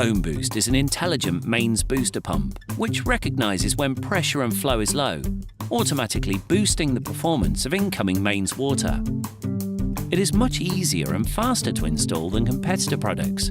HomeBoost is an intelligent mains booster pump which recognises when pressure and flow is low, automatically boosting the performance of incoming mains water. It is much easier and faster to install than competitor products.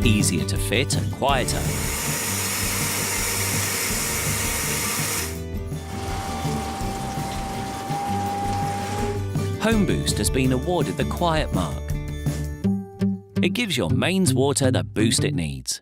Easier to fit and quieter. HomeBoost has been awarded the Quiet mark. It gives your mains water the boost it needs.